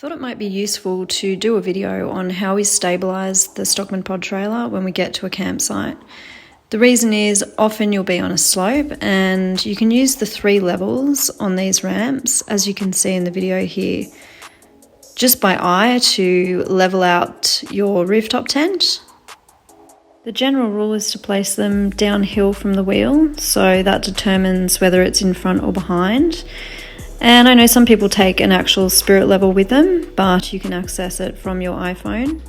thought it might be useful to do a video on how we stabilise the Stockman Pod trailer when we get to a campsite. The reason is often you'll be on a slope and you can use the 3 levels on these ramps, as you can see in the video here, just by eye to level out your rooftop tent. The general rule is to place them downhill from the wheel, so that determines whether it's in front or behind. And I know some people take an actual spirit level with them, but you can access it from your iPhone.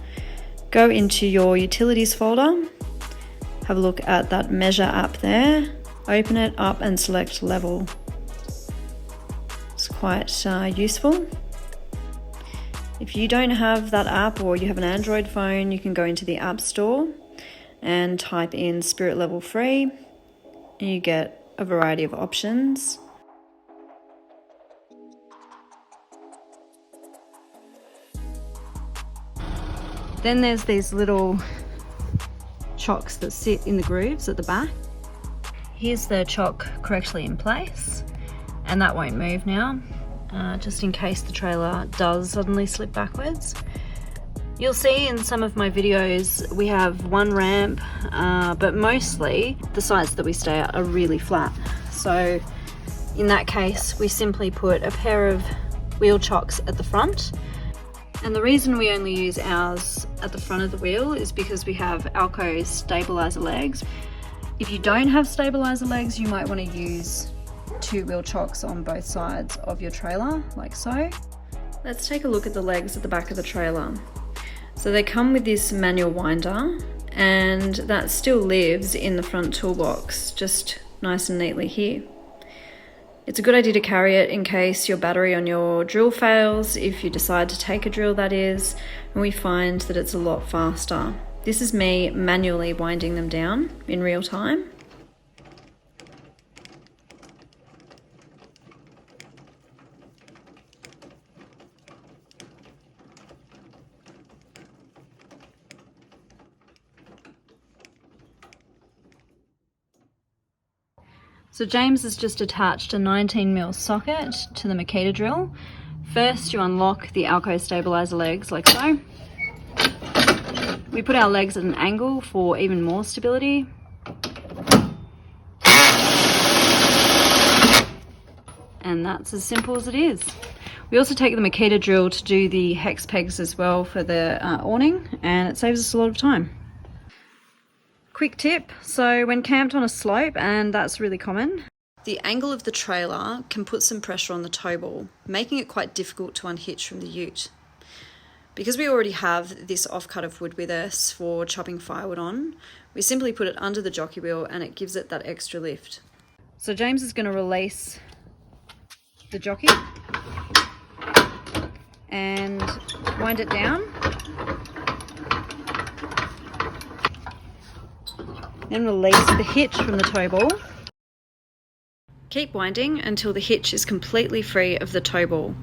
Go into your utilities folder, have a look at that measure app there, open it up and select level. It's quite useful. If you don't have that app or you have an Android phone, you can go into the App Store and type in spirit level free, and you get a variety of options. Then there's these little chocks that sit in the grooves at the back. Here's the chock correctly in place, and that won't move now, just in case the trailer does suddenly slip backwards. You'll see in some of my videos we have one ramp, but mostly the sites that we stay at are really flat. So in that case, we simply put a pair of wheel chocks at the front. And the reason we only use ours at the front of the wheel is because we have Alco's stabiliser legs. If you don't have stabiliser legs, you might want to use 2 wheel chocks on both sides of your trailer, like so. Let's take a look at the legs at the back of the trailer. So they come with this manual winder, and that still lives in the front toolbox, just nice and neatly here. It's a good idea to carry it in case your battery on your drill fails, if you decide to take a drill that is, and we find that it's a lot faster. This is me manually winding them down in real time. So James has just attached a 19mm socket to the Makita drill. First you unlock the Alco stabiliser legs like so. We put our legs at an angle for even more stability. And that's as simple as it is. We also take the Makita drill to do the hex pegs as well for the awning, and it saves us a lot of time. Quick tip, so when camped on a slope, and that's really common, the angle of the trailer can put some pressure on the tow ball, making it quite difficult to unhitch from the ute. Because we already have this offcut of wood with us for chopping firewood on, we simply put it under the jockey wheel and it gives it that extra lift. So James is going to release the jockey and wind it down. Then release the hitch from the tow ball. Keep winding until the hitch is completely free of the tow ball.